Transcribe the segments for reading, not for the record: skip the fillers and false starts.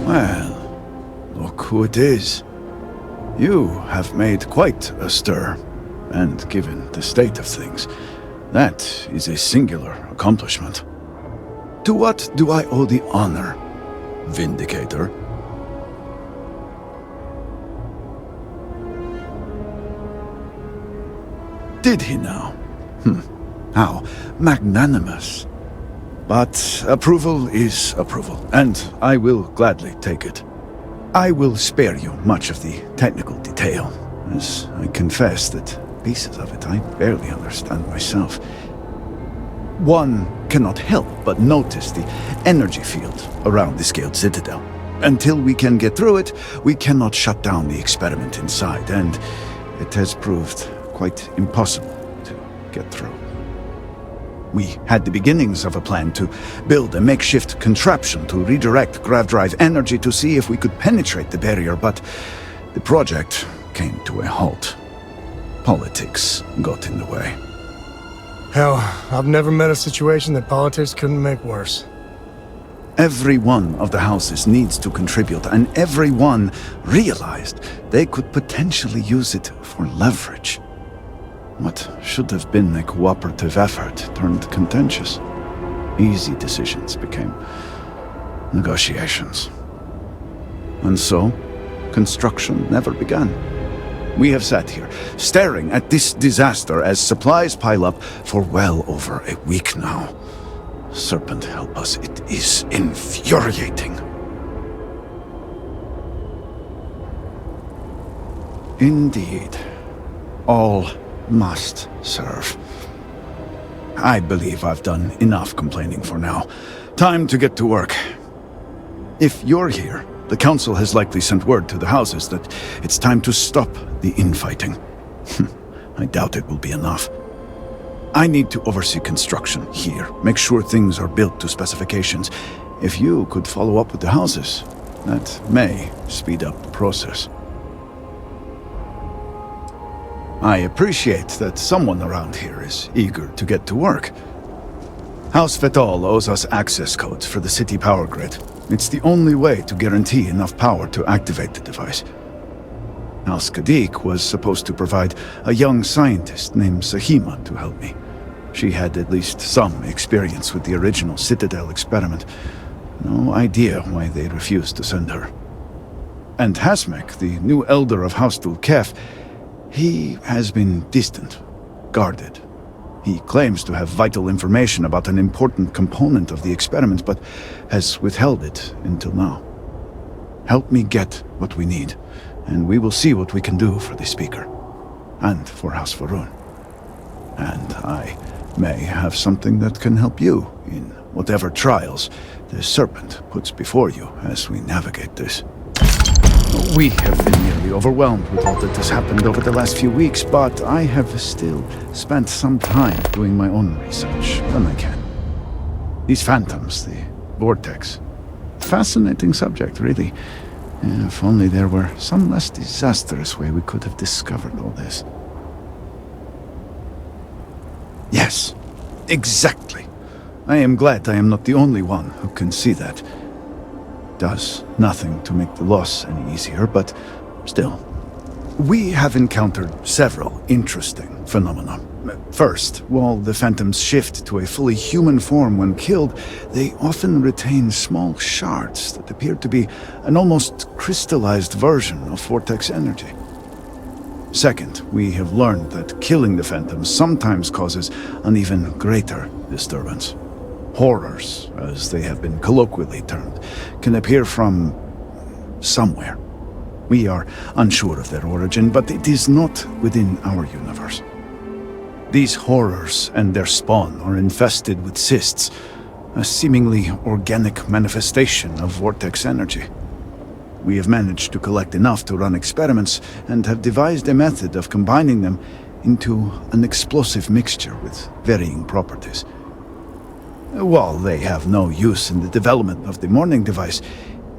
Well, look who it is. You have made quite a stir, and given the state of things, that is a singular accomplishment. To what do I owe the honor, Vindicator? Did he now? How magnanimous. But approval is approval, and I will gladly take it. I will spare you much of the technical detail, as I confess that pieces of it I barely understand myself. One cannot help but notice the energy field around the Scaled Citadel. Until we can get through it, we cannot shut down the experiment inside, and it has proved quite impossible to get through. We had the beginnings of a plan to build a makeshift contraption to redirect Gravdrive energy to see if we could penetrate the barrier, but the project came to a halt. Politics got in the way. Hell, I've never met a situation that politics couldn't make worse. Every one of the houses needs to contribute, and everyone realized they could potentially use it for leverage. What should have been a cooperative effort turned contentious. Easy decisions became negotiations. And so, construction never began. We have sat here, staring at this disaster as supplies pile up for well over a week now. Serpent help us, it is infuriating. Indeed. All must serve. I believe I've done enough complaining for now. Time to get to work. If you're here, the Council has likely sent word to the houses that it's time to stop the infighting. I doubt it will be enough. I need to oversee construction here, make sure things are built to specifications. If you could follow up with the houses, that may speed up the process. I appreciate that someone around here is eager to get to work. House Fetal owes us access codes for the city power grid. It's the only way to guarantee enough power to activate the device. House Kadik was supposed to provide a young scientist named Sahima to help me. She had at least some experience with the original Citadel experiment. No idea why they refused to send her. And Hasmek, the new elder of House Dulkef, he has been distant, guarded. He claims to have vital information about an important component of the experiment, but has withheld it until now. Help me get what we need, and we will see what we can do for the Speaker, and for House Va'ruun. And I may have something that can help you in whatever trials the Serpent puts before you as we navigate this. We have been nearly overwhelmed with all that has happened over the last few weeks, but I have still spent some time doing my own research when I can. These phantoms, the vortex. Fascinating subject, really. If only there were some less disastrous way we could have discovered all this. Yes, exactly. I am glad I am not the only one who can see that. Does nothing to make the loss any easier, but still. We have encountered several interesting phenomena. First, while the phantoms shift to a fully human form when killed, they often retain small shards that appear to be an almost crystallized version of vortex energy. Second, we have learned that killing the phantoms sometimes causes an even greater disturbance. Horrors, as they have been colloquially termed, can appear from somewhere. We are unsure of their origin, but it is not within our universe. These horrors and their spawn are infested with cysts, a seemingly organic manifestation of vortex energy. We have managed to collect enough to run experiments and have devised a method of combining them into an explosive mixture with varying properties. While they have no use in the development of the morning device,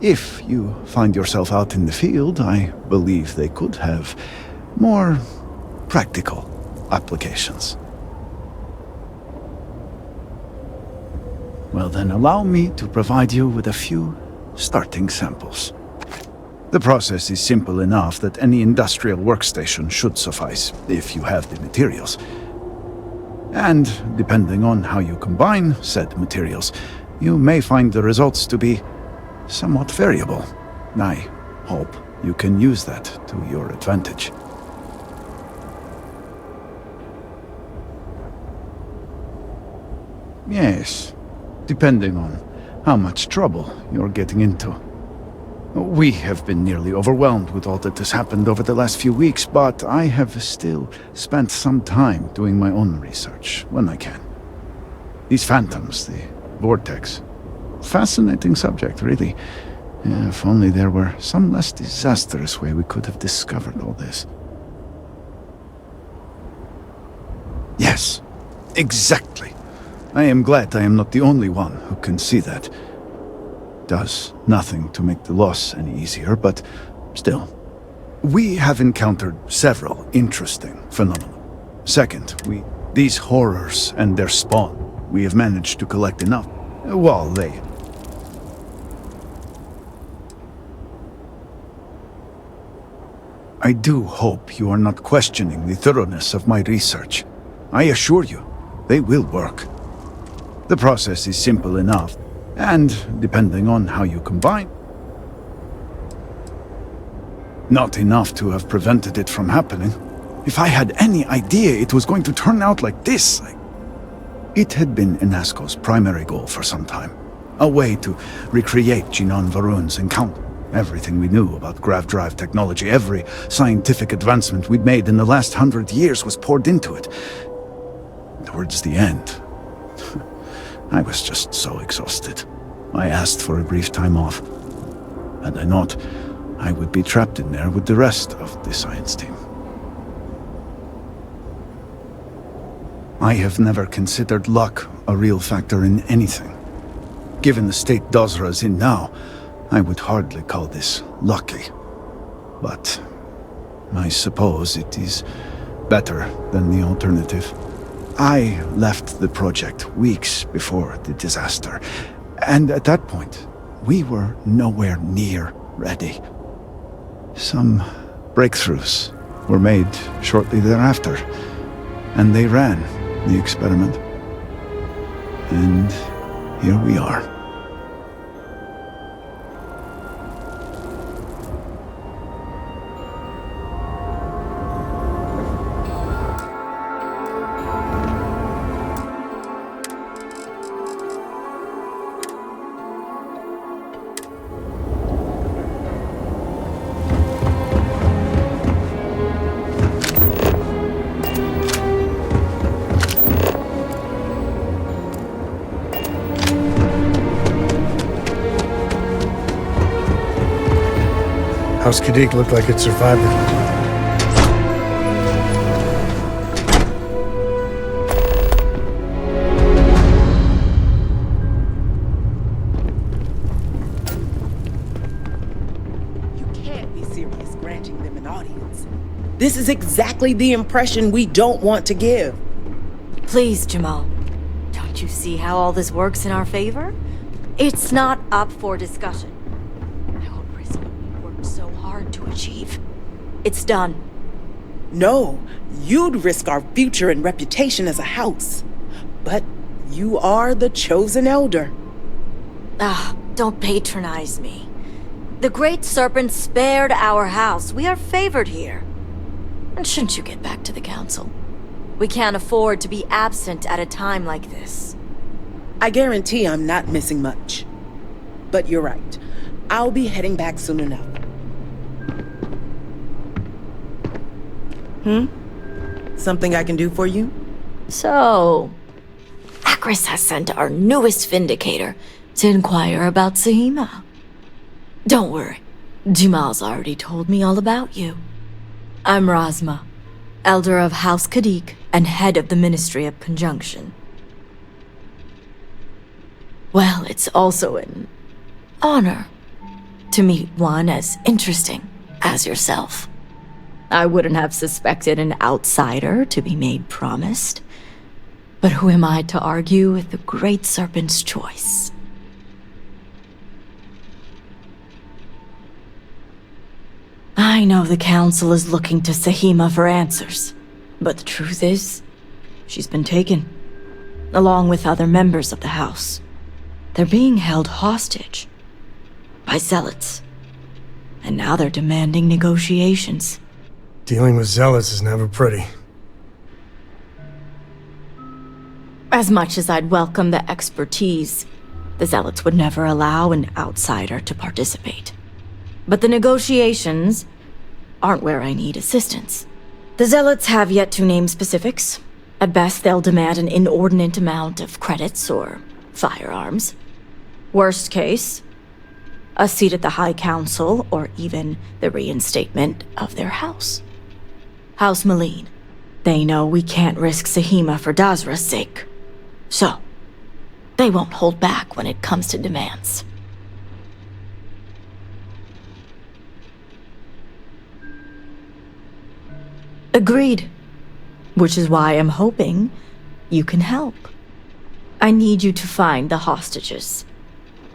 if you find yourself out in the field, I believe they could have more practical applications. Well then, allow me to provide you with a few starting samples. The process is simple enough that any industrial workstation should suffice, if you have the materials. And, depending on how you combine said materials, you may find the results to be somewhat variable. I hope you can use that to your advantage. Yes, depending on how much trouble you're getting into. We have been nearly overwhelmed with all that has happened over the last few weeks, but I have still spent some time doing my own research when I can. These phantoms, the vortex. Fascinating subject, really. If only there were some less disastrous way we could have discovered all this. Yes, exactly. I am glad I am not the only one who can see that. Does nothing to make the loss any easier, but still. We have encountered several interesting phenomena. Second, these horrors and their spawn, we have managed to collect enough. Well, I do hope you are not questioning the thoroughness of my research. I assure you, they will work. The process is simple enough. And, depending on how you combine, not enough to have prevented it from happening. If I had any idea it was going to turn out like this, It had been Inasco's primary goal for some time. A way to recreate Jinan Varun's encounter. Everything we knew about grav drive technology, every scientific advancement we'd made in the last 100 years was poured into it. Towards the end, I was just so exhausted. I asked for a brief time off. Had I not, I would be trapped in there with the rest of the science team. I have never considered luck a real factor in anything. Given the state Dozra's in now, I would hardly call this lucky. But I suppose it is better than the alternative. I left the project weeks before the disaster, and at that point, we were nowhere near ready. Some breakthroughs were made shortly thereafter, and they ran the experiment. And here we are. House Kadik looked like it survived it. You can't be serious granting them an audience. This is exactly the impression we don't want to give. Please, Jamal. Don't you see how all this works in our favor? It's not up for discussion. I won't risk what we worked so hard to achieve. It's done. No, you'd risk our future and reputation as a house. But you are the chosen elder. Don't patronize me. The Great Serpent spared our house. We are favored here. And shouldn't you get back to the council? We can't afford to be absent at a time like this. I guarantee I'm not missing much. But you're right. I'll be heading back soon enough. Something I can do for you? So, Akris has sent our newest Vindicator to inquire about Sahima. Don't worry, Jamal's already told me all about you. I'm Razma, Elder of House Kadik and head of the Ministry of Conjunction. Well, it's also an honor to meet one as interesting as yourself. I wouldn't have suspected an outsider to be made promised. But who am I to argue with the Great Serpent's choice? I know the Council is looking to Sahima for answers, but the truth is, she's been taken, along with other members of the House. They're being held hostage by Zealots, and now they're demanding negotiations. Dealing with Zealots is never pretty. As much as I'd welcome the expertise, the Zealots would never allow an outsider to participate. But the negotiations aren't where I need assistance. The Zealots have yet to name specifics. At best, they'll demand an inordinate amount of credits or firearms. Worst case, a seat at the High Council or even the reinstatement of their house. House Maleen. They know we can't risk Sahima for Dazra's sake. So, they won't hold back when it comes to demands. Agreed. Which is why I'm hoping you can help. I need you to find the hostages.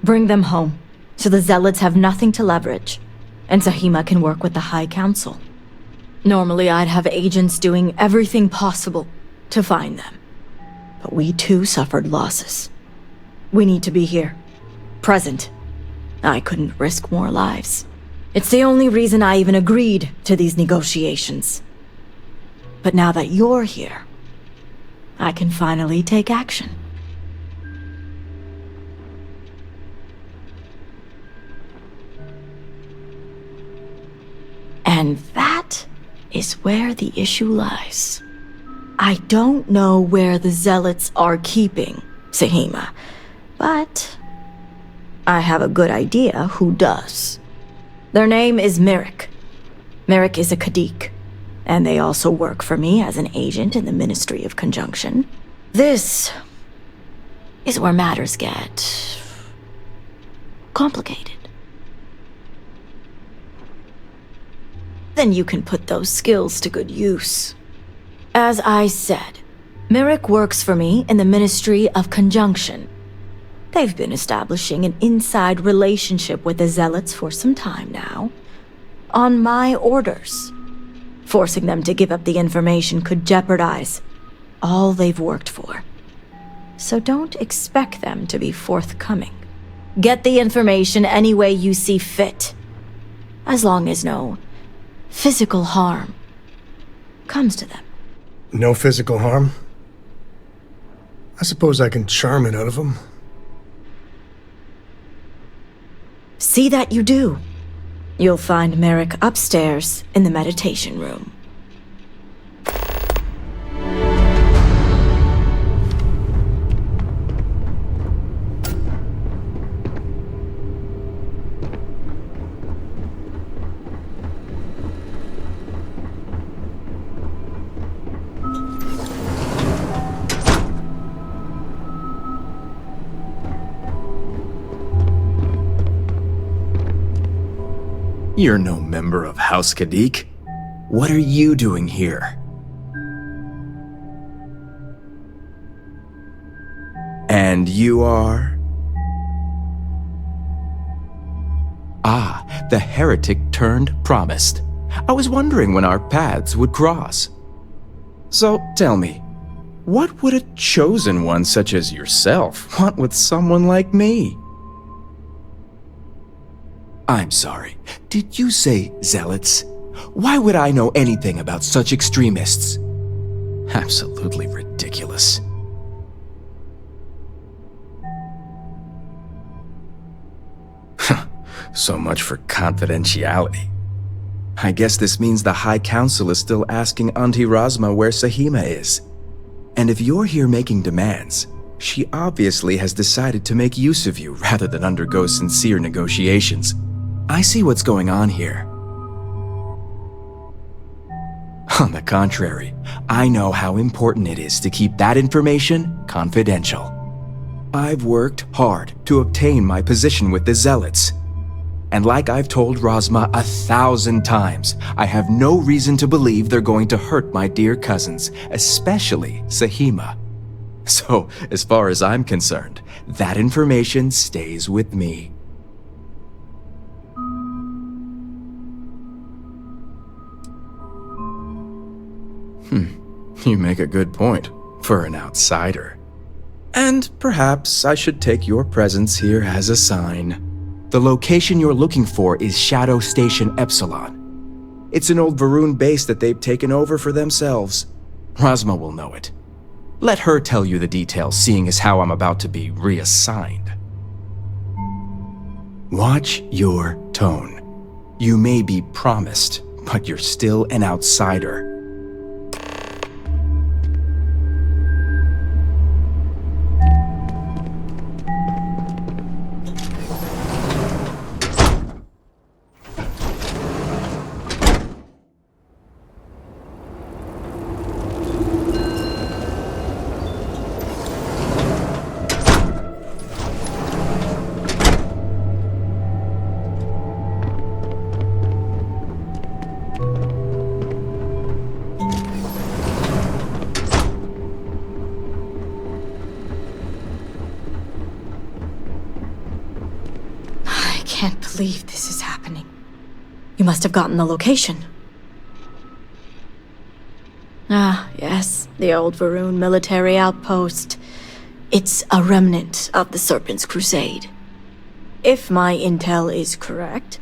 Bring them home, so the Zealots have nothing to leverage, and Sahima can work with the High Council. Normally I'd have agents doing everything possible to find them. But we too suffered losses. We need to be here. Present. I couldn't risk more lives. It's the only reason I even agreed to these negotiations. But now that you're here, I can finally take action. And that is where the issue lies. I don't know where the Zealots are keeping Sahima, but I have a good idea who does. Their name is Merrick. Merrick is a Kadik, and they also work for me as an agent in the Ministry of Conjunction. This is where matters get complicated. Then you can put those skills to good use. As I said, Merrick works for me in the Ministry of Conjunction. They've been establishing an inside relationship with the Zealots for some time now, on my orders. Forcing them to give up the information could jeopardize all they've worked for. So don't expect them to be forthcoming. Get the information any way you see fit, as long as no physical harm comes to them. No physical harm? I suppose I can charm it out of them. See that you do. You'll find Merrick upstairs in the meditation room. You're no member of House Kadik. What are you doing here? And you are? Ah, the heretic turned promised. I was wondering when our paths would cross. So tell me, what would a chosen one such as yourself want with someone like me? I'm sorry. Did you say zealots? Why would I know anything about such extremists? Absolutely ridiculous. So much for confidentiality. I guess this means the High Council is still asking Auntie Razma where Sahima is. And if you're here making demands, she obviously has decided to make use of you rather than undergo sincere negotiations. I see what's going on here. On the contrary, I know how important it is to keep that information confidential. I've worked hard to obtain my position with the Zealots. And like I've told Razma 1,000 times, I have no reason to believe they're going to hurt my dear cousins, especially Sahima. So, as far as I'm concerned, that information stays with me. You make a good point for an outsider. And perhaps I should take your presence here as a sign. The location you're looking for is Shadow Station Epsilon. It's an old Varun base that they've taken over for themselves. Rosma will know it. Let her tell you the details, seeing as how I'm about to be reassigned. Watch your tone. You may be promised, but you're still an outsider. I can't believe this is happening. You must have gotten the location. Ah, yes, the old Varun military outpost. It's a remnant of the Serpent's Crusade. If my intel is correct,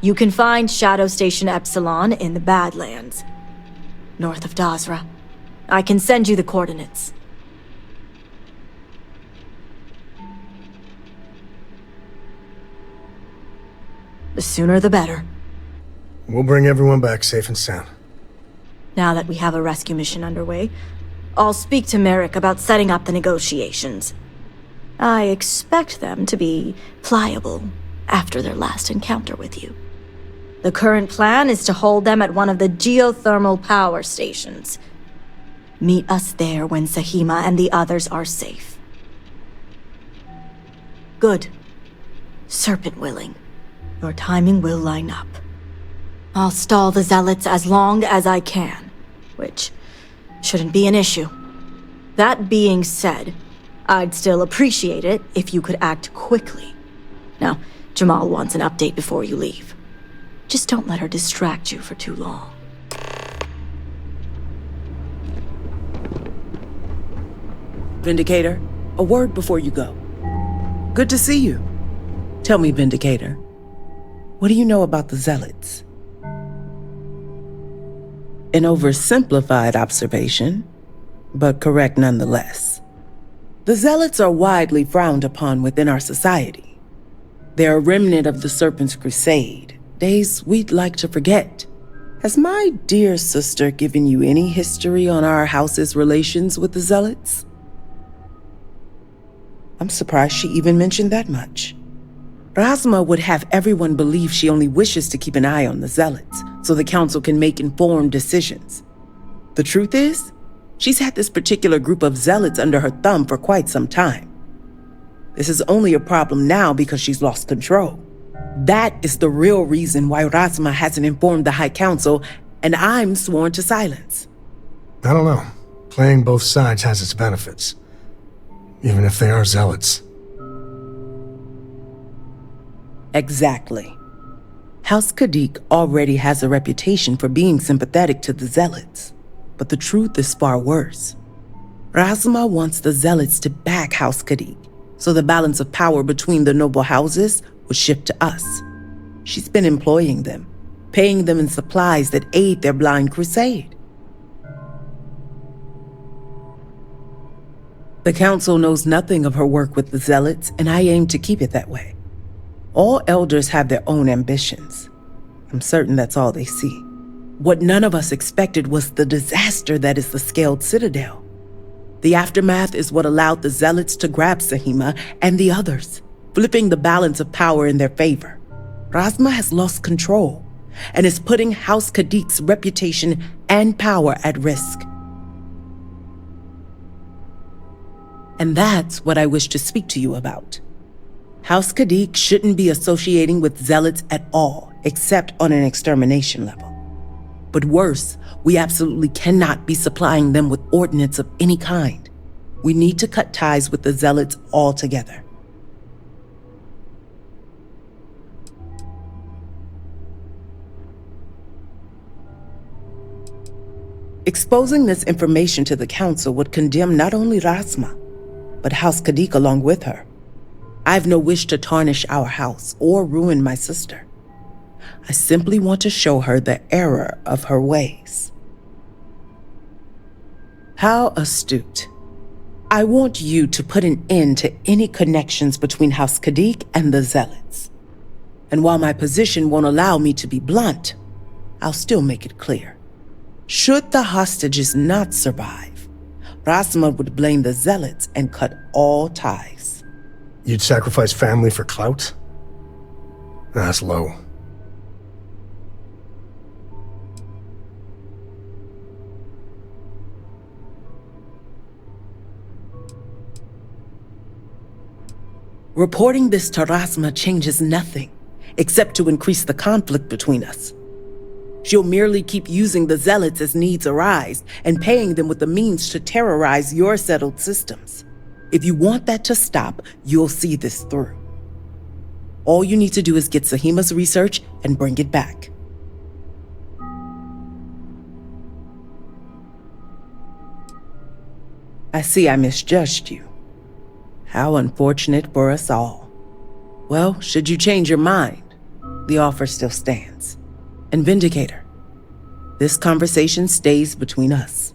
you can find Shadow Station Epsilon in the Badlands, north of Dazra. I can send you the coordinates. The sooner the better. We'll bring everyone back safe and sound. Now that we have a rescue mission underway, I'll speak to Merrick about setting up the negotiations. I expect them to be pliable after their last encounter with you. The current plan is to hold them at one of the geothermal power stations. Meet us there when Sahima and the others are safe. Good. Serpent willing. Your timing will line up. I'll stall the Zealots as long as I can, which shouldn't be an issue. That being said, I'd still appreciate it if you could act quickly. Now, Jamal wants an update before you leave. Just don't let her distract you for too long. Vindicator, a word before you go. Good to see you. Tell me, Vindicator, what do you know about the Zealots? An oversimplified observation, but correct nonetheless. The Zealots are widely frowned upon within our society. They're a remnant of the Serpent's Crusade, days we'd like to forget. Has my dear sister given you any history on our house's relations with the Zealots? I'm surprised she even mentioned that much. Rosma would have everyone believe she only wishes to keep an eye on the Zealots, so the Council can make informed decisions. The truth is, she's had this particular group of Zealots under her thumb for quite some time. This is only a problem now because she's lost control. That is the real reason why Rosma hasn't informed the High Council, and I'm sworn to silence. I don't know. Playing both sides has its benefits. Even if they are Zealots. Exactly. House Kadik already has a reputation for being sympathetic to the Zealots. But the truth is far worse. Rosma wants the Zealots to back House Kadik, so the balance of power between the noble houses would shift to us. She's been employing them, paying them in supplies that aid their blind crusade. The Council knows nothing of her work with the Zealots, and I aim to keep it that way. All elders have their own ambitions. I'm certain that's all they see. What none of us expected was the disaster that is the Scaled Citadel. The aftermath is what allowed the Zealots to grab Sahima and the others, flipping the balance of power in their favor. Rosma has lost control and is putting House Kadik's reputation and power at risk. And that's what I wish to speak to you about. House Kadik shouldn't be associating with Zealots at all, except on an extermination level. But worse, we absolutely cannot be supplying them with ordnance of any kind. We need to cut ties with the Zealots altogether. Exposing this information to the council would condemn not only Rasma, but House Kadik along with her. I've no wish to tarnish our house or ruin my sister. I simply want to show her the error of her ways. How astute. I want you to put an end to any connections between House Kadik and the Zealots. And while my position won't allow me to be blunt, I'll still make it clear. Should the hostages not survive, Rasma would blame the Zealots and cut all ties. You'd sacrifice family for clout? That's low. Reporting this to Rasma changes nothing, except to increase the conflict between us. She'll merely keep using the Zealots as needs arise and paying them with the means to terrorize your settled systems. If you want that to stop, you'll see this through. All you need to do is get Sahima's research and bring it back. I see I misjudged you. How unfortunate for us all. Well, should you change your mind, the offer still stands. And Vindicator, this conversation stays between us.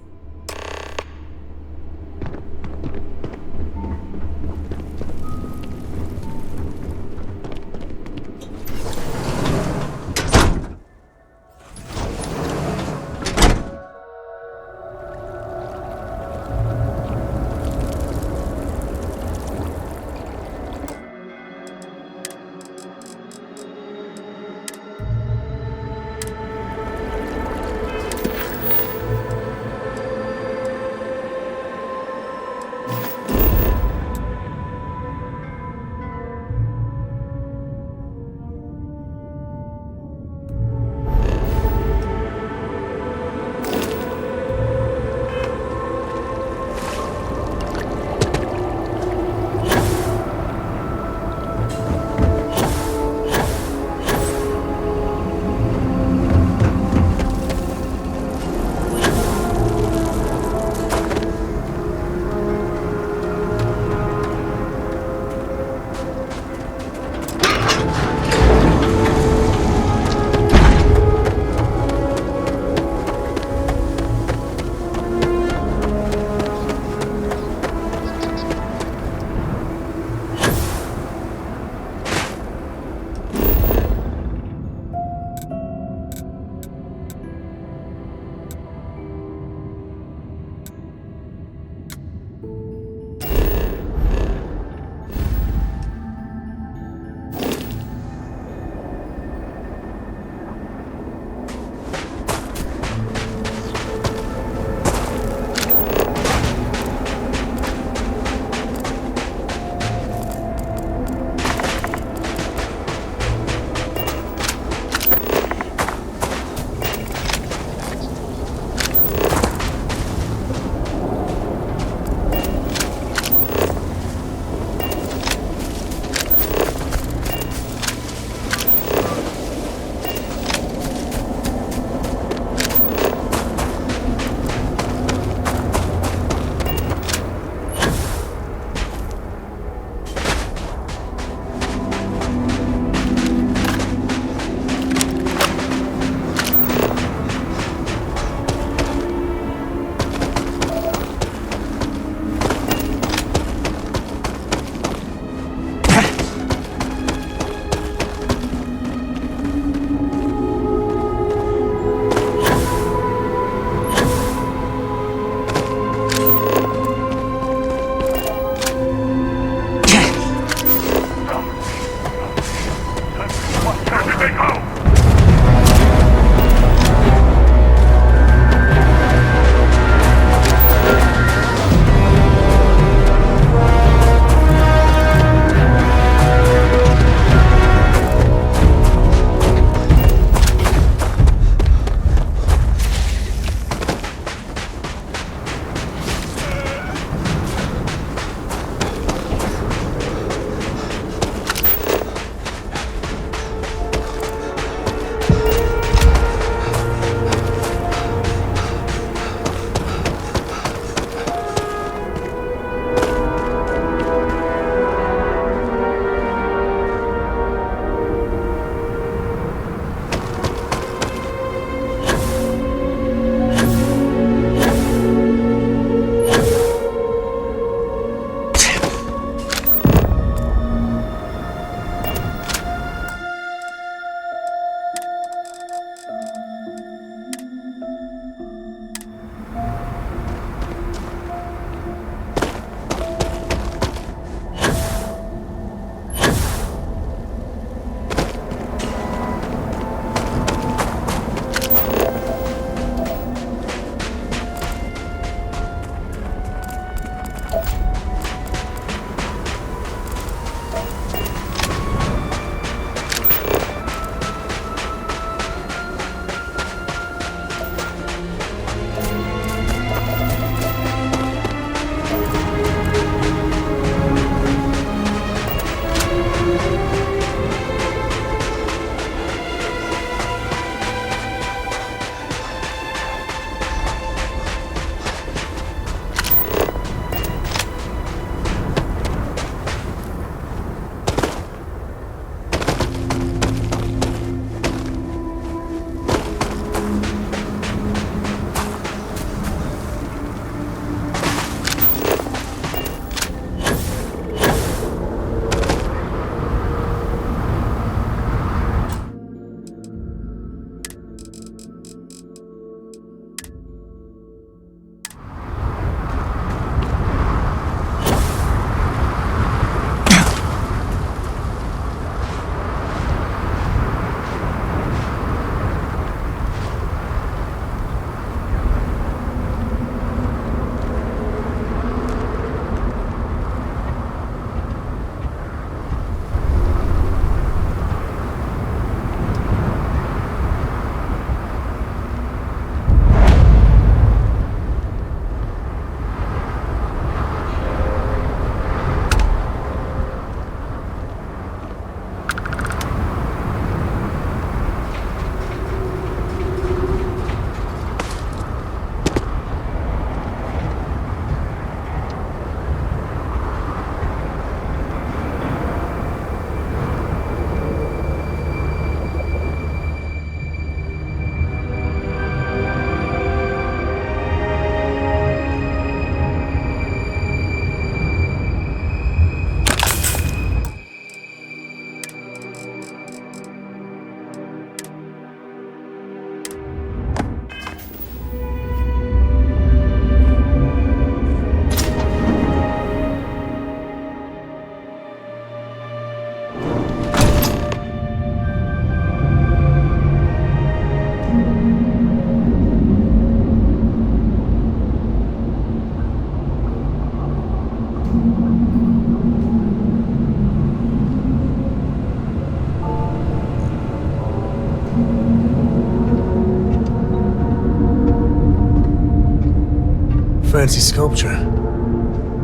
fancy sculpture.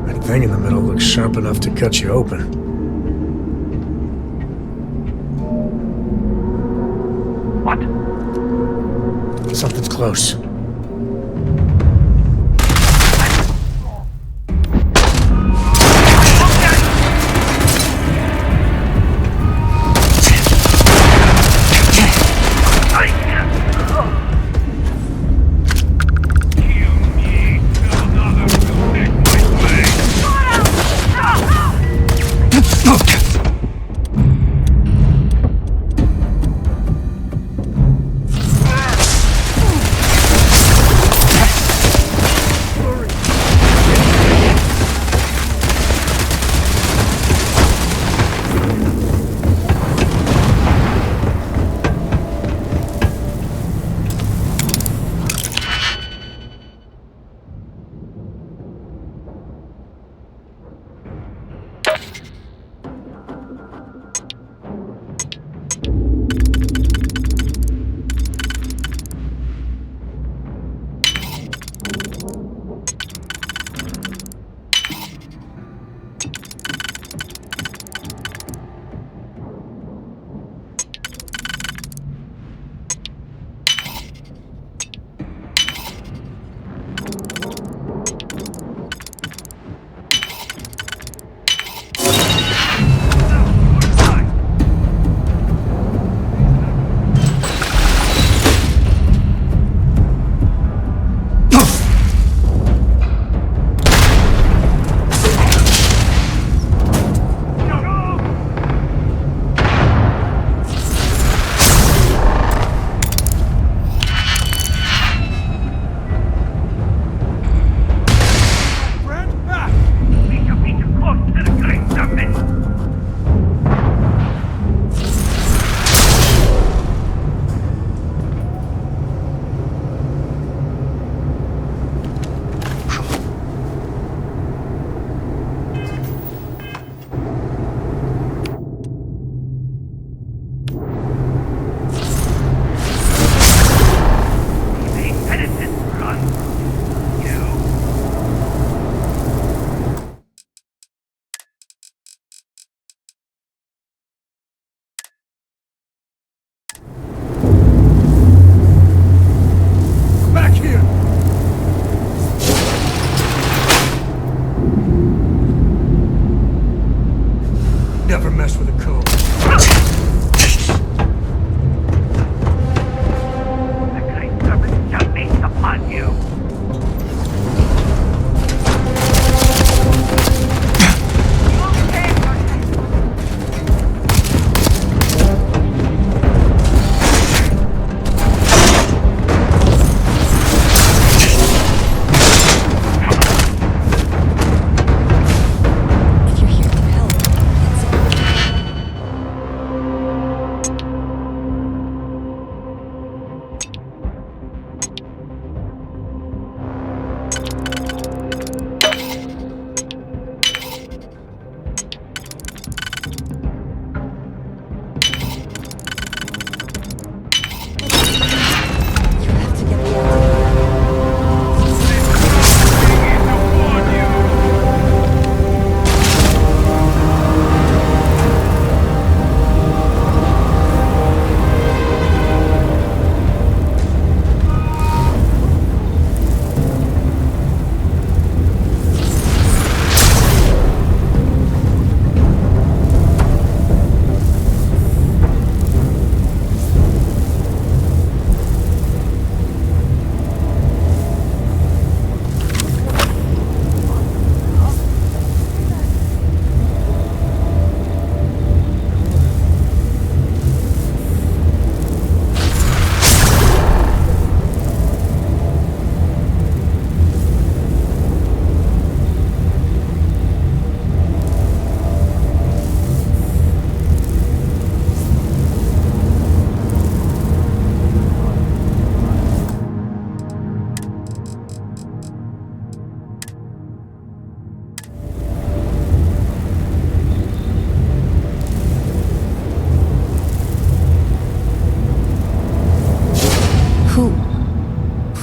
That thing in the middle looks sharp enough to cut you open. What? Something's close. Never mess with a code. The Great Serpent shall feast upon you.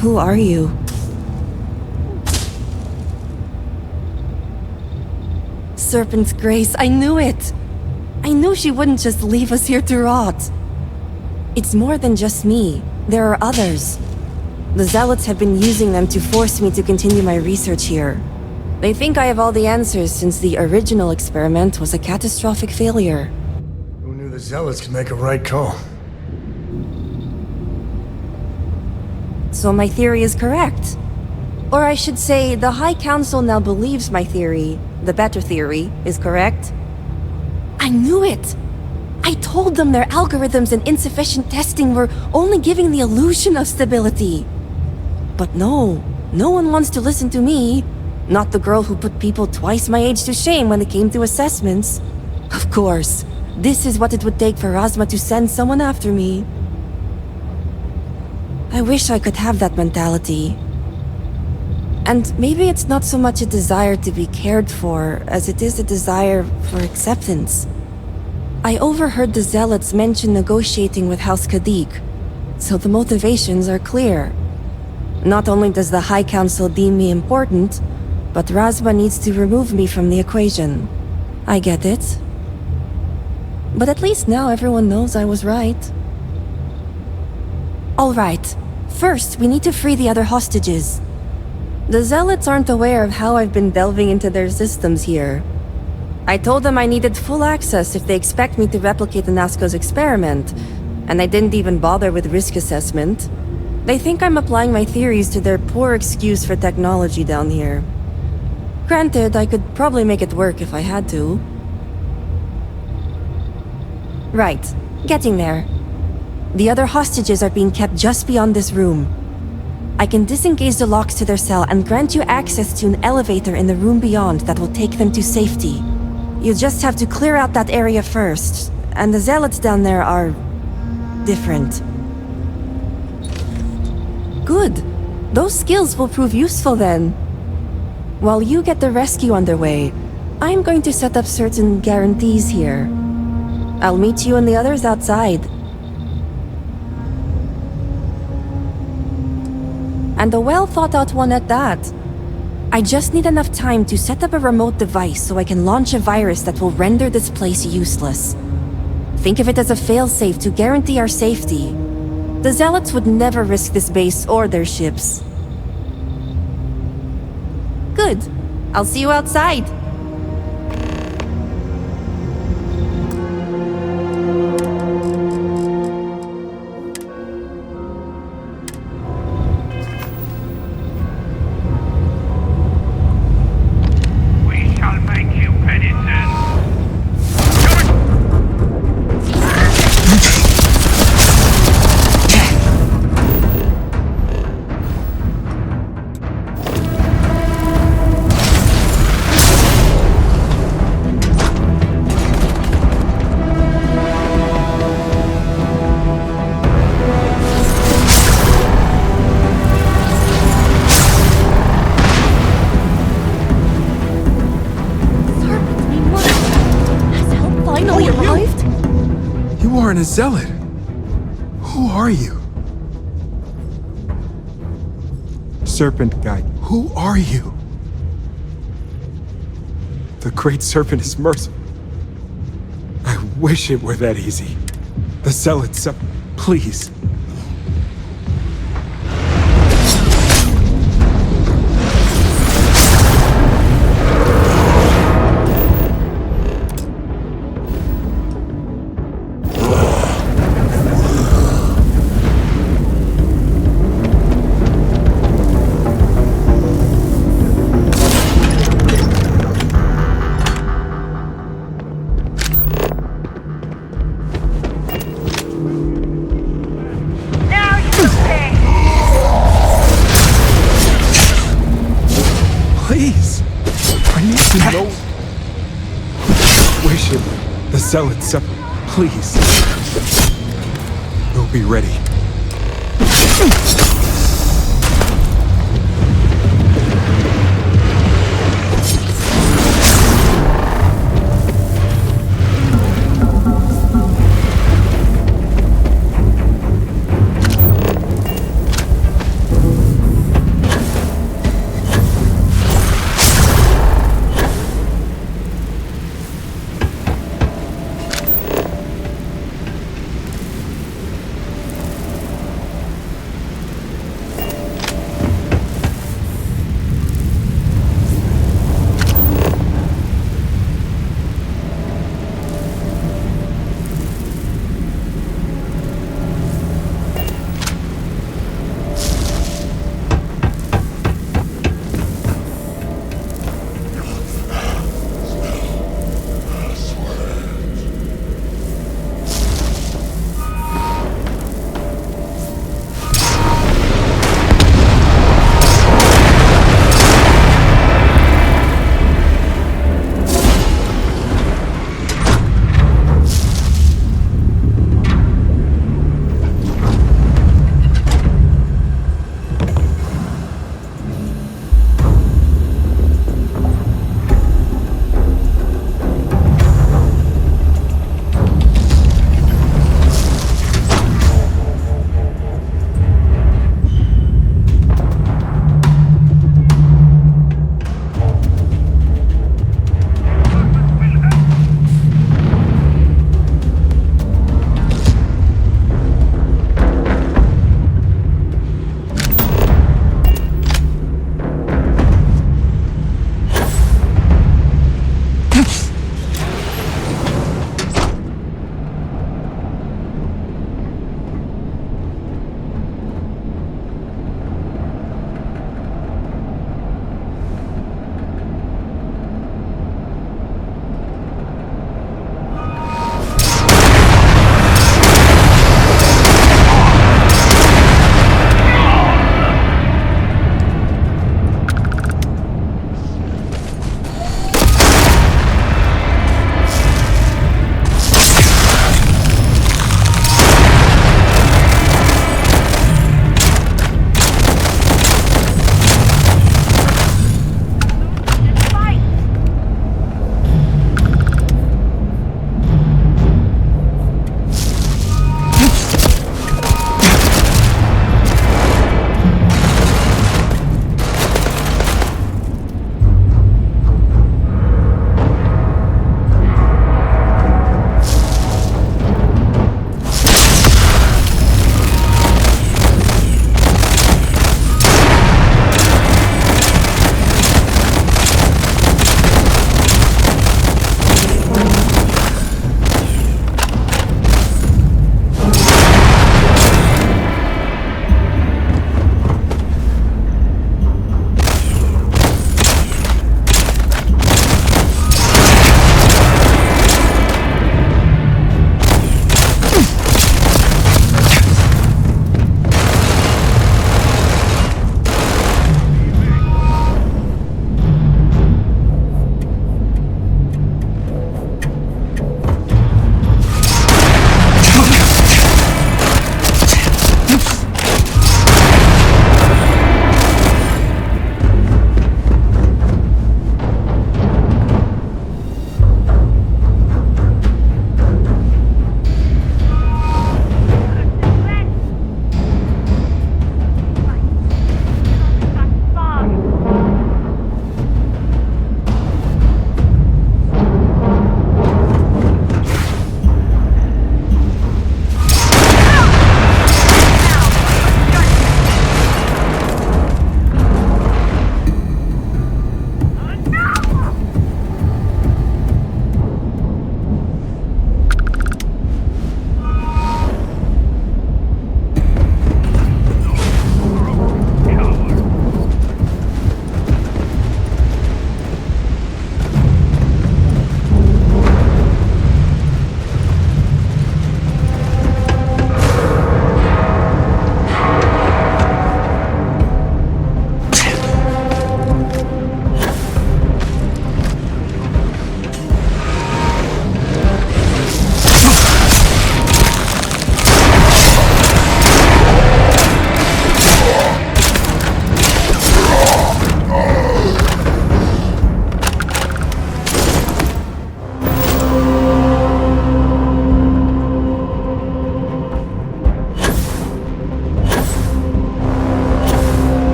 Who are you? Serpent's grace, I knew it! I knew she wouldn't just leave us here to rot. It's more than just me. There are others. The Zealots have been using them to force me to continue my research here. They think I have all the answers since the original experiment was a catastrophic failure. Who knew the Zealots could make a right call? So my theory is correct. Or I should say, the High Council now believes my theory, the better theory, is correct. I knew it! I told them their algorithms and insufficient testing were only giving the illusion of stability. But no one wants to listen to me. Not the girl who put people twice my age to shame when it came to assessments. Of course, this is what it would take for Razma to send someone after me. I wish I could have that mentality. And maybe it's not so much a desire to be cared for as it is a desire for acceptance. I overheard the Zealots mention negotiating with House Kadik, so the motivations are clear. Not only does the High Council deem me important, but Razma needs to remove me from the equation. I get it. But at least now everyone knows I was right. Alright, first we need to free the other hostages. The Zealots aren't aware of how I've been delving into their systems here. I told them I needed full access if they expect me to replicate the Nazca's experiment, and I didn't even bother with risk assessment. They think I'm applying my theories to their poor excuse for technology down here. Granted, I could probably make it work if I had to. Right, getting there. The other hostages are being kept just beyond this room. I can disengage the locks to their cell and grant you access to an elevator in the room beyond that will take them to safety. You just have to clear out that area first, and the Zealots down there are... different. Good. Those skills will prove useful then. While you get the rescue underway, I'm going to set up certain guarantees here. I'll meet you and the others outside. And a well-thought-out one at that. I just need enough time to set up a remote device so I can launch a virus that will render this place useless. Think of it as a failsafe to guarantee our safety. The Zealots would never risk this base or their ships. Good. I'll see you outside. We shall make you penitent. You aren't a zealot. Who are you? Serpent Guide, who are you? The Great Serpent is merciful. I wish it were that easy. The zealots, please. Please! I need to know... Wish it. The zealots, please. We'll be ready.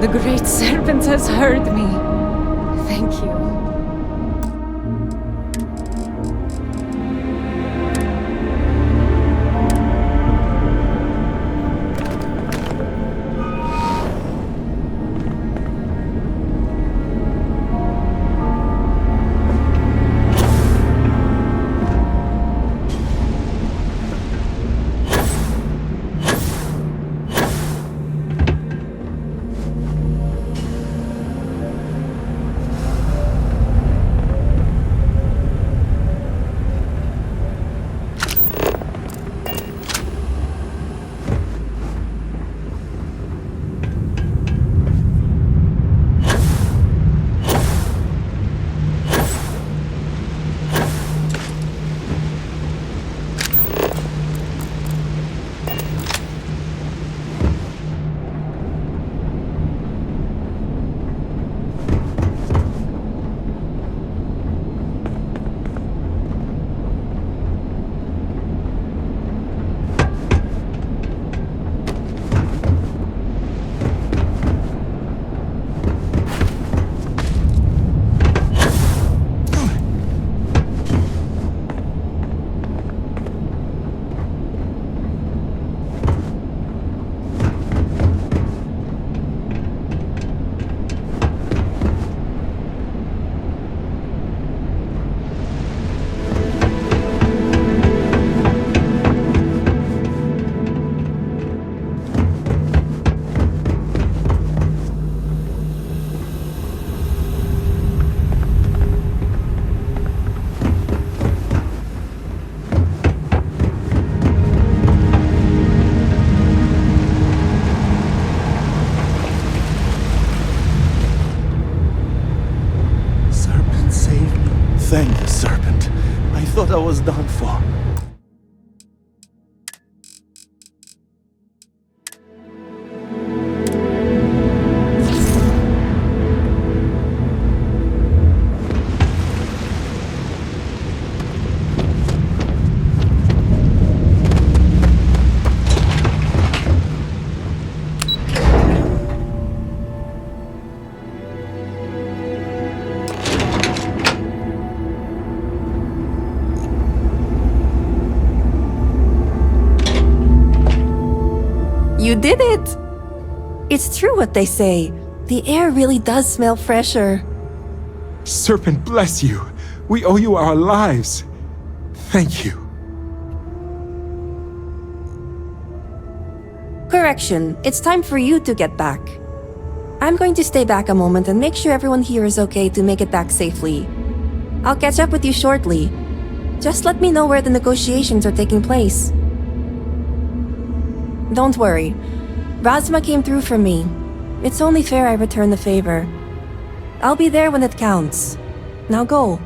The Great Serpent has heard me. Thank you. Thank you, Serpent. I thought I was done for. You did it! It's true what they say. The air really does smell fresher. Serpent bless you. We owe you our lives. Thank you. Correction, it's time for you to get back. I'm going to stay back a moment and make sure everyone here is okay to make it back safely. I'll catch up with you shortly. Just let me know where the negotiations are taking place. Don't worry. Razma came through for me. It's only fair I return the favor. I'll be there when it counts. Now go.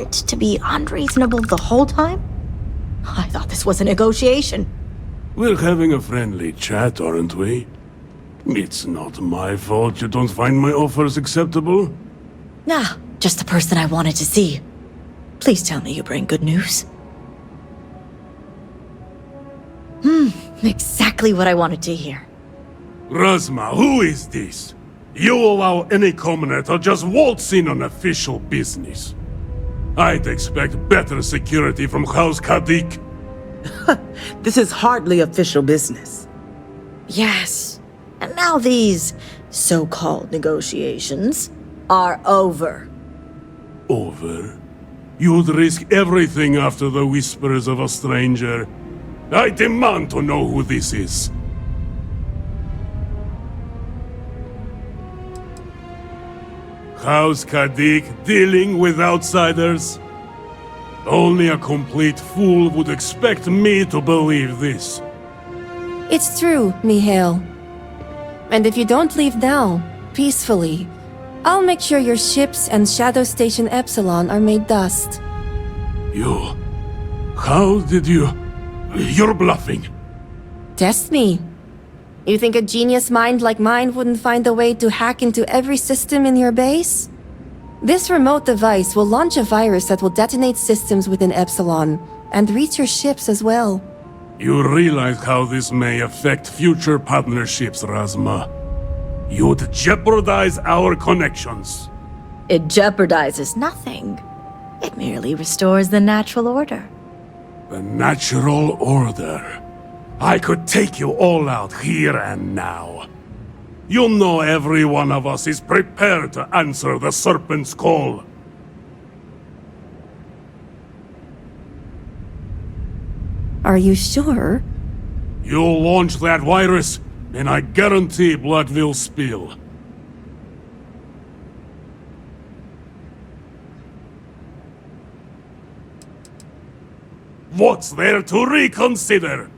meant to be unreasonable the whole time? I thought this was a negotiation. We're having a friendly chat, aren't we? It's not my fault you don't find my offers acceptable. Nah, just the person I wanted to see. Please tell me you bring good news. Exactly what I wanted to hear. Razma, who is this? You allow any commoner to just waltz in on official business. I'd expect better security from House Kadik. This is hardly official business. Yes. And now these so-called negotiations are over. Over? You'd risk everything after the whispers of a stranger. I demand to know who this is. House Kadik dealing with outsiders? Only a complete fool would expect me to believe this. It's true, Mihail. And if you don't leave now, peacefully, I'll make sure your ships and Shadow Station Epsilon are made dust. You... How did you... You're bluffing. Test me. You think a genius mind like mine wouldn't find a way to hack into every system in your base? This remote device will launch a virus that will detonate systems within Epsilon, and reach your ships as well. You realize how this may affect future partnerships, Razma. You'd jeopardize our connections. It jeopardizes nothing. It merely restores the natural order. The natural order. I could take you all out here and now. You know every one of us is prepared to answer the Serpent's call. Are you sure? You'll launch that virus, and I guarantee blood will spill. What's there to reconsider?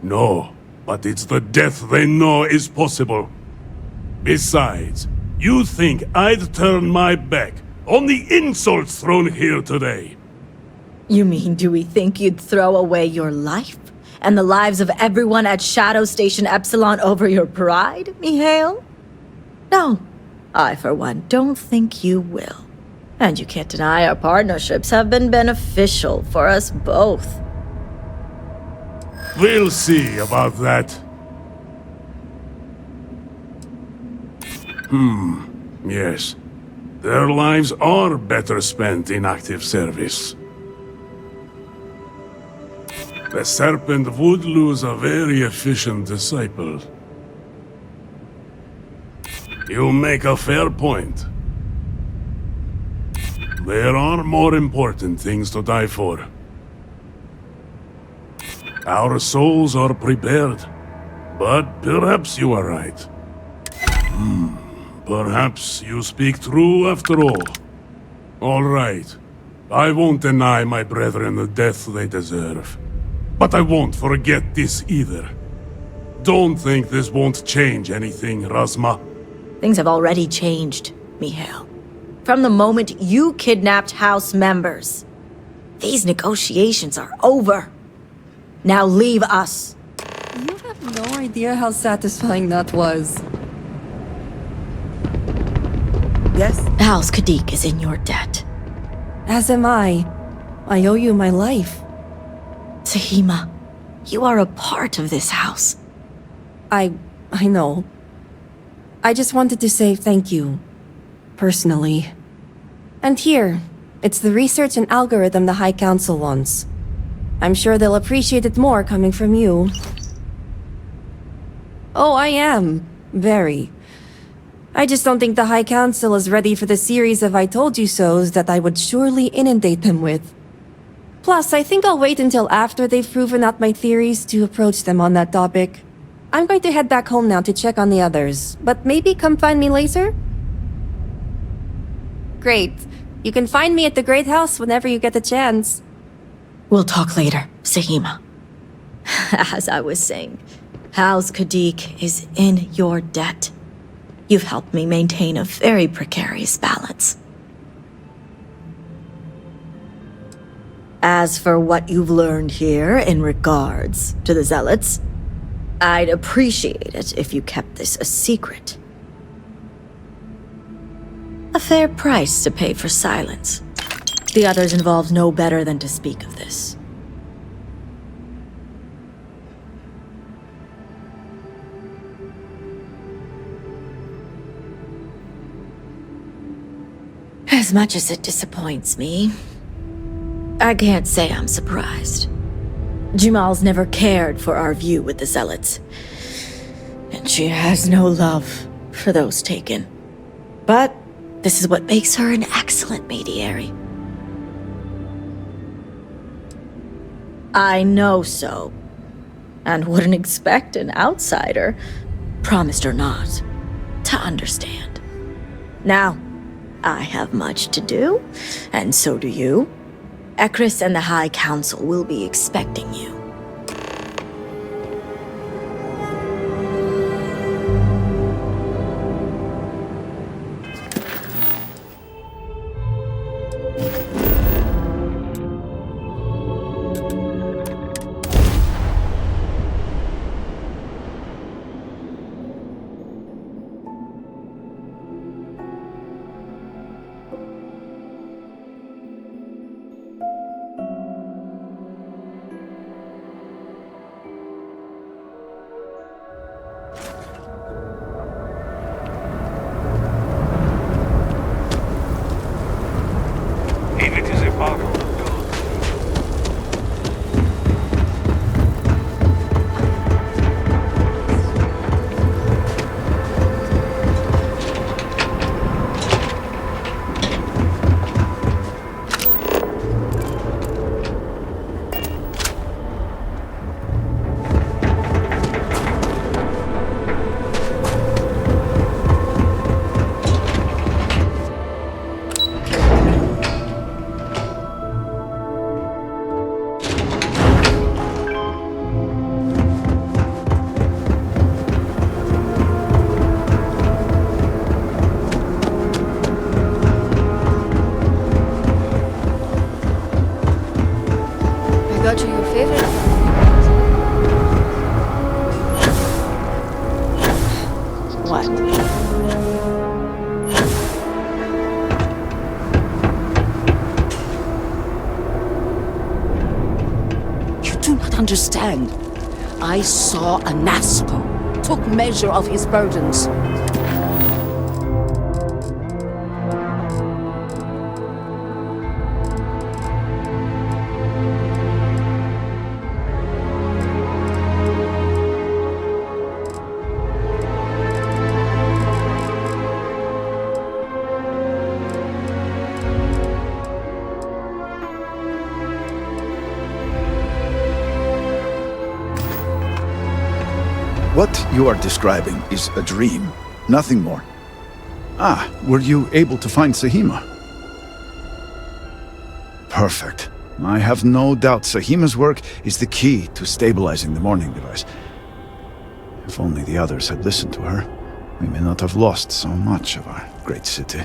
No, but it's the death they know is possible. Besides, you think I'd turn my back on the insults thrown here today? You mean, do we think you'd throw away your life and the lives of everyone at Shadow Station Epsilon over your pride, Mihail? No, I for one don't think you will. And you can't deny our partnerships have been beneficial for us both. We'll see about that. Yes. Their lives are better spent in active service. The Serpent would lose a very efficient disciple. You make a fair point. There are more important things to die for. Our souls are prepared, but perhaps you are right. Perhaps you speak true after all. All right. I won't deny my brethren the death they deserve. But I won't forget this either. Don't think this won't change anything, Razma. Things have already changed, Mihail. From the moment you kidnapped House members. These negotiations are over. Now leave us. You have no idea how satisfying that was. Yes? House Kadik is in your debt. As am I. I owe you my life. Tahima, you are a part of this house. I know. I just wanted to say thank you. Personally. And here, it's the research and algorithm the High Council wants. I'm sure they'll appreciate it more coming from you. Oh, I am. Very. I just don't think the High Council is ready for the series of I told you so's that I would surely inundate them with. Plus, I think I'll wait until after they've proven out my theories to approach them on that topic. I'm going to head back home now to check on the others, but maybe come find me later? Great. You can find me at the Great House whenever you get the chance. We'll talk later, Tahima. As I was saying, House Kadik is in your debt. You've helped me maintain a very precarious balance. As for what you've learned here in regards to the Zealots, I'd appreciate it if you kept this a secret. A fair price to pay for silence. The others involved know better than to speak of this. As much as it disappoints me, I can't say I'm surprised. Jamal's never cared for our view with the Zealots, and she has no love for those taken. But this is what makes her an excellent mediary. I know so, and wouldn't expect an outsider, promised or not, to understand. Now, I have much to do, and so do you. Ekris and the High Council will be expecting you. Understand. I saw a Naspo, took measure of his burdens. What you are describing is a dream, nothing more. Ah, were you able to find Sahima? Perfect. I have no doubt Sahima's work is the key to stabilizing the morning device. If only the others had listened to her, we may not have lost so much of our great city.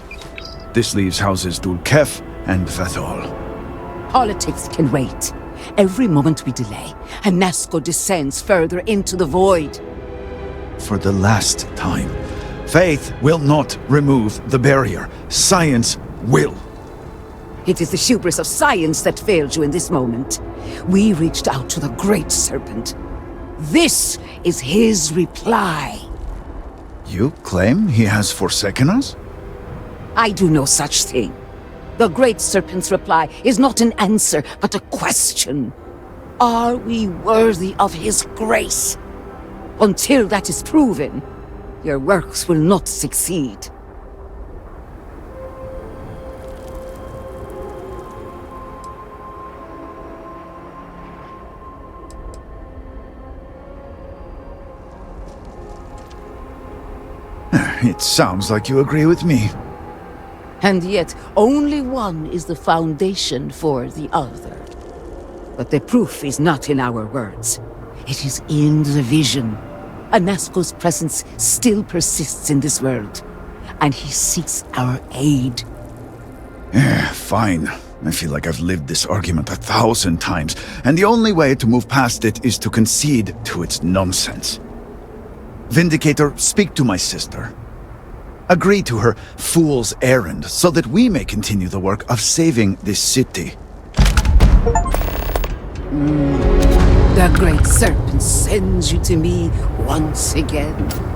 This leaves houses Dul Kef and Vathol. Politics can wait. Every moment we delay, and Nasco descends further into the void. For the last time, faith will not remove the barrier. Science will. It is the hubris of science that failed you in this moment. We reached out to the Great Serpent. This is his reply. You claim he has forsaken us? I do no such thing. The Great Serpent's reply is not an answer, but a question. Are we worthy of his grace? Until that is proven, your works will not succeed. It sounds like you agree with me. And yet, only one is the foundation for the other. But the proof is not in our words. It is in the vision. Anasco's presence still persists in this world, and he seeks our aid. Fine. I feel like I've lived this argument 1,000 times, and the only way to move past it is to concede to its nonsense. Vindicator, speak to my sister. Agree to her fool's errand so that we may continue the work of saving this city. The Great Serpent sends you to me once again.